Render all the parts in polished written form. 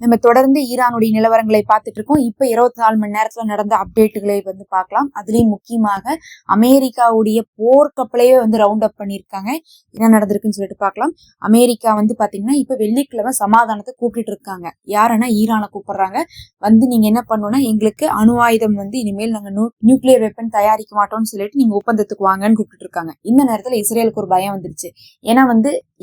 நம்ம தொடர்ந்து ஈரானுடைய நிலவரங்களை பார்த்துட்டு இருக்கோம். இப்ப 24 மணி நேரத்துல நடந்த அப்டேட்டுகளை பார்க்கலாம். அதுலயும் முக்கியமாக அமெரிக்காவுடைய போர்க்கப்பலையே ரவுண்ட் அப் பண்ணிருக்காங்க. என்ன நடந்திருக்குன்னு சொல்லிட்டு பார்க்கலாம். அமெரிக்கா பாத்தீங்கன்னா இப்ப வெள்ளிக்கிழமை சமாதானத்தை கூப்பிட்டு இருக்காங்க. யாருன்னா ஈரானை கூப்பிடுறாங்க. நீங்க என்ன பண்ணணும்னா எங்களுக்கு அணு ஆயுதம் இனிமேல் நாங்க நியூக்ளியர் வெப்பன் தயாரிக்க மாட்டோம்னு சொல்லிட்டு நீங்க ஒப்பந்தத்துக்கு வாங்கன்னு கூப்பிட்டு இருக்காங்க. இந்த நேரத்துல இஸ்ரேலுக்கு ஒரு பயம் வந்துருச்சு. ஏன்னா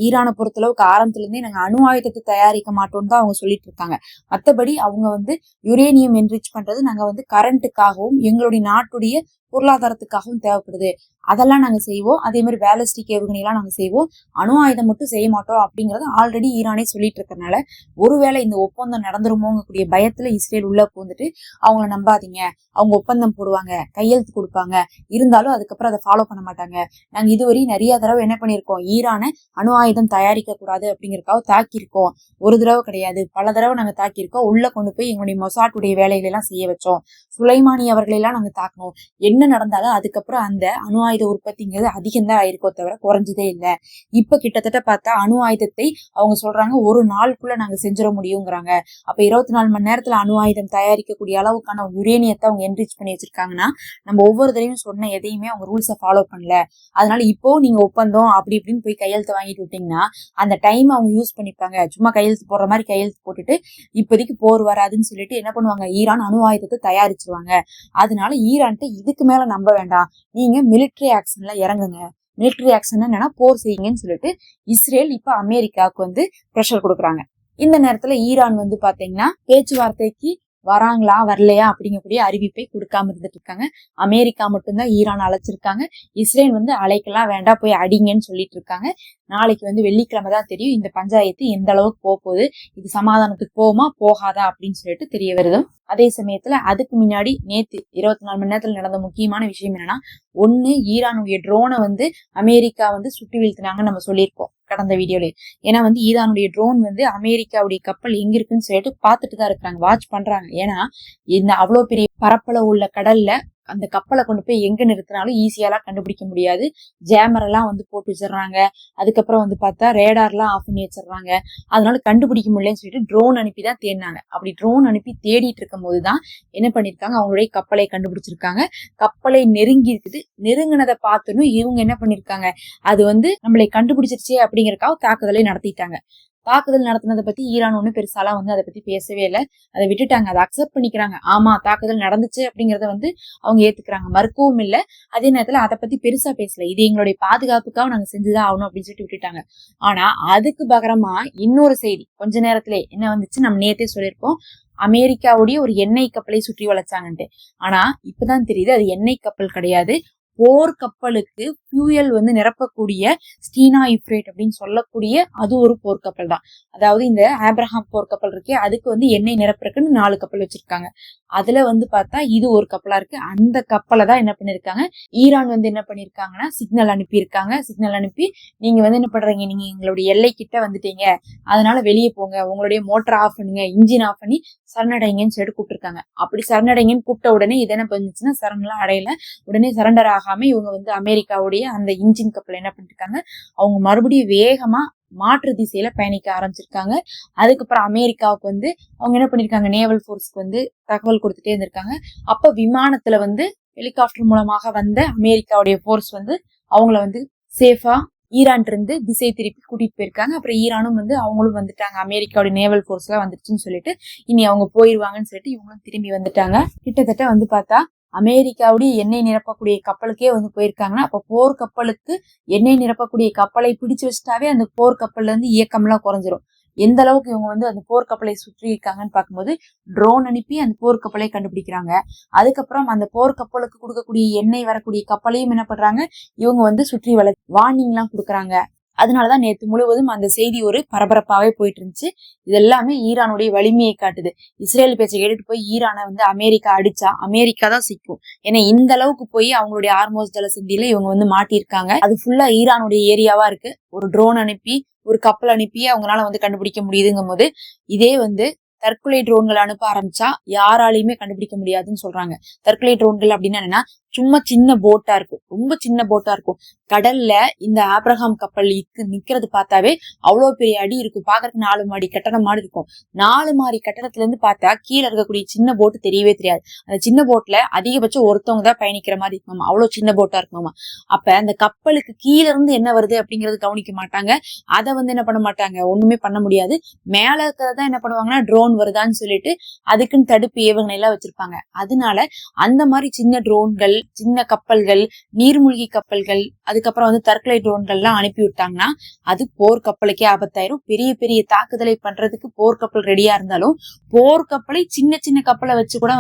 ஈரானை பொறுத்தளவுக்கு ஆரம்பத்துல இருந்தே நாங்க அணு ஆயுதத்தை தயாரிக்க மாட்டோம்னு தான் அவங்க சொல்லிட்டு இருக்காங்க. மற்றபடி அவங்க யுரேனியம் என்ரிச் பண்றது நாங்க கரண்ட்டுக்காகவும் எங்களுடைய நாட்டுடைய பொருளாதாரத்துக்காகவும் தேவைப்படுது, அதெல்லாம் நாங்க செய்வோம். அதே மாதிரி பேலிஸ்டிக் ஏவுகணை எல்லாம் நாங்க செய்வோம், அணு ஆயுதம் மட்டும் செய்ய மாட்டோம் அப்படிங்கறது ஆல்ரெடி ஈரானே சொல்லிட்டு இருக்கறனால ஒருவேளை இந்த ஒப்பந்தம் நடந்துருமோங்கக்கூடிய பயத்துல இஸ்ரேல் உள்ள போந்துட்டு அவங்கள நம்பாதீங்க, அவங்க ஒப்பந்தம் போடுவாங்க, கையெழுத்து கொடுப்பாங்க, இருந்தாலும் அதுக்கப்புறம் அதை ஃபாலோ பண்ண மாட்டாங்க. நாங்க இதுவரை நிறைய தடவை என்ன பண்ணிருக்கோம், ஈரானை அணு ஆயுதம் தயாரிக்க கூடாது அப்படிங்கறதுக்காக தாக்கியிருக்கோம். ஒரு தடவை கிடையாது, பல தடவை நாங்க தாக்கியிருக்கோம். உள்ள கொண்டு போய் எங்களுடைய மொசாட்டுடைய வேலைகளை எல்லாம் செய்ய வச்சோம். சுலைமானி அவர்களை எல்லாம் நாங்க தாக்கணும். என்ன நடந்தாலும் அதுக்கப்புறம் அந்த அணு ஆயுத உற்பத்திங்கிறது அதிகம்தான் ஆயிருக்கோ தவிர குறைஞ்சதே இல்லை. இப்ப கிட்டத்தட்ட பார்த்தா அணு ஆயுதத்தை அவங்க சொல்றாங்க ஒரு நாளுக்குள்ள நாங்க செஞ்சிட முடியுங்கிறாங்க. அப்ப 24 மணி நேரத்துல அணு ஆயுதம் தயாரிக்கக்கூடிய அளவுக்கான யுரேனியத்தை அவங்க என்ரிச் பண்ணி வச்சிருக்காங்கன்னா நம்ம ஒவ்வொரு தடவையும் சொன்ன எதையுமே அவங்க ரூல்ஸை ஃபாலோ பண்ணல. அதனால இப்போ நீங்க ஒப்பந்தம் அப்படி இப்படின்னு போய் கையெழுத்து வாங்கிட்டு விட்டீங்கன்னா அந்த டைம் அவங்க யூஸ் பண்ணிப்பாங்க. சும்மா கையெழுத்து போடுற மாதிரி கையெழுத்து போட்டுட்டு இப்போதைக்கு போர் வராதுன்னு சொல்லிட்டு என்ன பண்ணுவாங்க, ஈரான் அணு ஆயுதத்தை தயாரிச்சிருவாங்க. அதனால ஈரான்ட்டு இதுக்கு மேல நம்ப வேண்டாம், நீங்க மிலிட்டரி ஆக்ஷன்ல இறங்குங்க, மிலிட்டரி ஆக்ஷன் என்னன்னா போர் செய்யுங்கன்னு சொல்லிட்டு இஸ்ரேல் இப்ப அமெரிக்காவுக்கு பிரஷர் கொடுக்குறாங்க. இந்த நேரத்துல ஈரான் பாத்தீங்கன்னா பேச்சுவார்த்தைக்கு வராங்களா வரலையா அப்படிங்கக்கூடிய அறிவிப்பை கொடுக்காம இருந்துட்டு இருக்காங்க. அமெரிக்கா மட்டும்தான் ஈரான் அழைச்சிருக்காங்க. இஸ்ரேல் அழைக்கலாம் வேண்டாம், போய் அடிங்கன்னு சொல்லிட்டு இருக்காங்க. நாளைக்கு வெள்ளிக்கிழமை தான் தெரியும் இந்த பஞ்சாயத்து எந்த அளவுக்கு போகுது, இது சமாதானத்துக்கு போகுமா போகாதா அப்படின்னு சொல்லிட்டு தெரிய வருது. அதே சமயத்துல அதுக்கு முன்னாடி நேத்து 24 மணி நேரத்துல நடந்த முக்கியமான விஷயம் என்னன்னா, ஒண்ணு ஈரானுடைய ட்ரோனை அமெரிக்கா சுட்டி வீழ்த்தினாங்கன்னு நம்ம சொல்லியிருக்கோம் கடந்த வீடியோல. ஏன்னா ஈரானுடைய ட்ரோன் அமெரிக்காவுடைய கப்பல் எங்க இருக்குன்னு சொல்லிட்டு பாத்துட்டு தான் இருக்கிறாங்க, வாட்ச் பண்றாங்க. ஏன்னா இந்த அவ்வளவு பெரிய பரப்பளவு உள்ள கடல்ல அந்த கப்பலை கொண்டு போய் எங்க நிறுத்தினாலும் ஈஸியாலாம் கண்டுபிடிக்க முடியாது. ஜேமர் எல்லாம் போட்டு வச்சிடறாங்க. அதுக்கப்புறம் பார்த்தா ரேடார்லாம் ஆஃப் பண்ணி வச்சிடறாங்க. அதனால கண்டுபிடிக்க முடியலன்னு சொல்லிட்டு ட்ரோன் அனுப்பிதான் தேடினாங்க. அப்படி ட்ரோன் அனுப்பி தேடிட்டு இருக்கும் போதுதான் என்ன பண்ணிருக்காங்க, அவங்களுடைய கப்பலை கண்டுபிடிச்சிருக்காங்க. கப்பலை நெருங்கி இருக்குது. நெருங்கினதை பார்த்தோன்னு இவங்க என்ன பண்ணிருக்காங்க, அது நம்மளை கண்டுபிடிச்சிருச்சே அப்படிங்கறக்காக தாக்குதலை நடத்திட்டாங்க. தாக்குதல் நடத்தினதை பத்தி ஈரான் ஒண்ணு பெருசாலாம் அதை பத்தி பேசவே இல்லை. அதை விட்டுட்டாங்க, அதை அக்செப்ட் பண்ணிக்கிறாங்க. ஆமா தாக்குதல் நடந்துச்சு அப்படிங்கறத அவங்க ஏத்துக்கிறாங்க, மறுக்கவும் இல்லை. அதே நேரத்துல அதை பத்தி பெருசா பேசல. இது எங்களுடைய பாதுகாப்புக்காக நாங்க செஞ்சுதான் ஆகணும் அப்படின்னு சொல்லிட்டு விட்டுட்டாங்க. ஆனா அதுக்கு பகரமா இன்னொரு செய்தி கொஞ்ச நேரத்திலே என்ன வந்துச்சு, நம்ம நேத்தே சொல்லியிருப்போம், அமெரிக்காவுடைய ஒரு எண்ணெய் கப்பலை சுற்றி வளைச்சாங்கன்ட்டு. ஆனா இப்பதான் தெரியுது அது எண்ணெய் கப்பல் கிடையாது, போர் கப்பலுக்கு ஃபியூயல் நிரப்பக்கூடிய ஸ்டீனா யுஃப்ரேட் அப்படின்னு சொல்லக்கூடிய அது ஒரு போர்க்கப்பல் தான். அதாவது இந்த ஆப்ரஹாம் போர்க்கப்பல் இருக்கே அதுக்கு எண்ணெய் நிரப்புறதுக்குன்னு 4 கப்பல் வச்சிருக்காங்க. அதுல பார்த்தா இது ஒரு கப்பலா இருக்கு. அந்த கப்பலை தான் என்ன பண்ணிருக்காங்க, ஈரான் என்ன பண்ணிருக்காங்கன்னா சிக்னல் அனுப்பியிருக்காங்க. சிக்னல் அனுப்பி நீங்க என்ன பண்றீங்க, நீங்க எங்களுடைய எல்லை கிட்ட வந்துட்டீங்க, அதனால வெளியே போங்க, உங்களுடைய மோட்டர் ஆஃப் பண்ணுங்க, இன்ஜின் ஆஃப் பண்ணி சரணடைங்கன்னு சொல்லிட்டு கூப்பிட்டுருக்காங்க. அப்படி சரணடைங்கன்னு கூப்பிட்ட உடனே இது என்ன பண்ணுச்சுன்னா சரணெல்லாம் அடையல. உடனே சரண்டர் ஆகாம இவங்க அமெரிக்காவுடைய அந்த இன்ஜின் கப்பல் என்ன பண்ணிருக்காங்க, அவங்க மறுபடியும் வேகமா மாற்று திசையில பயணிக்க ஆரம்பிச்சிருக்காங்க. அதுக்கப்புறம் அமெரிக்காவுக்கு அவங்க என்ன பண்ணிருக்காங்க, நேவல் போர்ஸ்க்கு தகவல் கொடுத்துட்டே இருந்திருக்காங்க. அப்ப விமானத்துல ஹெலிகாப்டர் மூலமாக வந்த அமெரிக்காவுடைய போர்ஸ் அவங்கள சேஃபா ஈரான் இருந்து திசை திருப்பி கூட்டிட்டு போயிருக்காங்க. அப்புறம் ஈரானும் அவங்களும் வந்துட்டாங்க, அமெரிக்காவுடைய நேவல் போர்ஸ் எல்லாம் வந்துருச்சுன்னு சொல்லிட்டு இனி அவங்க போயிருவாங்கன்னு சொல்லிட்டு இவங்களும் திரும்பி வந்துட்டாங்க. கிட்டத்தட்ட பார்த்தா அமெரிக்காவுடைய எண்ணெய் நிரப்பக்கூடிய கப்பலுக்கே போயிருக்காங்கன்னா அப்ப போர் கப்பலுக்கு எண்ணெய் நிரப்பக்கூடிய கப்பலை பிடிச்சு வச்சுட்டாவே அந்த போர் கப்பல்ல இயக்கம் எல்லாம் குறைஞ்சிரும். எந்த அளவுக்கு இவங்க அந்த போர்க்கப்பலை சுற்றி இருக்காங்கன்னு பார்க்கும்போது ட்ரோன் அனுப்பி அந்த போர்க்கப்பலை கண்டுபிடிக்கிறாங்க. அதுக்கப்புறம் அந்த போர்க்கப்பலுக்கு கொடுக்கக்கூடிய எண்ணெய் வரக்கூடிய கப்பலையும் என்ன பண்றாங்க, இவங்க சுற்றி வார்னிங் எல்லாம் கொடுக்குறாங்க. அதனாலதான் நேற்று முழுவதும் அந்த செய்தி ஒரு பரபரப்பாவே போயிட்டு இருந்துச்சு. இது எல்லாமே ஈரானுடைய வலிமையை காட்டுது. இஸ்ரேல் பேச்சை கேட்டுட்டு போய் ஈரானை அமெரிக்கா அடிச்சா அமெரிக்கா தான் சிக்கும். ஏன்னா இந்த அளவுக்கு போய் அவங்களுடைய ஆர்மோஸ் ஜலசந்தியில இவங்க மாட்டிருக்காங்க. அது ஃபுல்லா ஈரானுடைய ஏரியாவா இருக்கு. ஒரு ட்ரோன் அனுப்பி ஒரு கப்பல் அனுப்பி அவங்களால கண்டுபிடிக்க முடியுதுங்கும் போது இதே தற்கொலை ட்ரோன்கள் அனுப்ப ஆரம்பிச்சா யாராலையுமே கண்டுபிடிக்க முடியாதுன்னு சொல்றாங்க. தற்கொலை ட்ரோன்கள் அப்படின்னா என்னன்னா, சும்மா சின்ன போட்டா இருக்கும், ரொம்ப சின்ன போட்டா இருக்கும். கடல்ல இந்த ஆப்ரஹாம் கப்பல் நிக்கிறது பார்த்தாவே அவ்வளவு பெரிய அடி இருக்கும். பாக்குறதுக்கு 4 மாடி கட்டடம் மாதிரி இருக்கும். 4 மாடி கட்டடத்துல இருந்து பார்த்தா கீழே இருக்கக்கூடிய சின்ன போட்டு தெரியவே தெரியாது. அந்த சின்ன போட்ல அதிகபட்சம் ஒருத்தவங்க தான் பயணிக்கிற மாதிரி இருக்குமாமா. அவ்வளவு சின்ன போட்டா இருக்குமாமா. அப்ப அந்த கப்பலுக்கு கீழே இருந்து என்ன வருது அப்படிங்கறது கவனிக்க மாட்டாங்க. அதை என்ன பண்ண மாட்டாங்க, ஒண்ணுமே பண்ண முடியாது. மேல இருக்கிறதான் என்ன பண்ணுவாங்கன்னா ட்ரோன் வருதான்னு சொல்லிட்டு அதுக்குன்னு தடுப்பு ஏவுகணை எல்லாம் வச்சிருப்பாங்க. அதனால அந்த மாதிரி சின்ன ட்ரோன்கள், சின்ன கப்பல்கள், நீர்மூழ்கி கப்பல்கள், அதுக்கப்புறம் தற்கொலை ட்ரோன்கள் எல்லாம் அனுப்பி விட்டாங்கன்னா அது போர்க்கப்பலுக்கே ஆபத்தாயிரும். பெரிய பெரிய தாக்குதலை பண்றதுக்கு போர்க்கப்பல் ரெடியா இருந்தாலும் போர்க்கப்பலை சின்ன சின்ன கப்பலை வச்சு கூட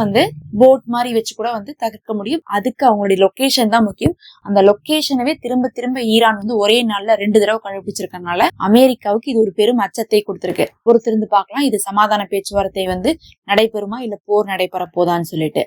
போட் மாதிரி வச்சு கூட தகர்க்க முடியும். அதுக்கு அவங்களுடைய லொகேஷன் தான் முக்கியம். அந்த லொகேஷனவே திரும்ப திரும்ப ஈரான் ஒரே நாள்ல 2 தடவை கண்டுபிடிச்சிருக்கனால அமெரிக்காவுக்கு இது ஒரு பெரும் அச்சத்தை கொடுத்திருக்கு. பொறுத்திருந்து பார்க்கலாம் இது சமாதான பேச்சுவார்த்தை நடைபெறுமா இல்ல போர் நடைபெற போதான்னு சொல்லிட்டு.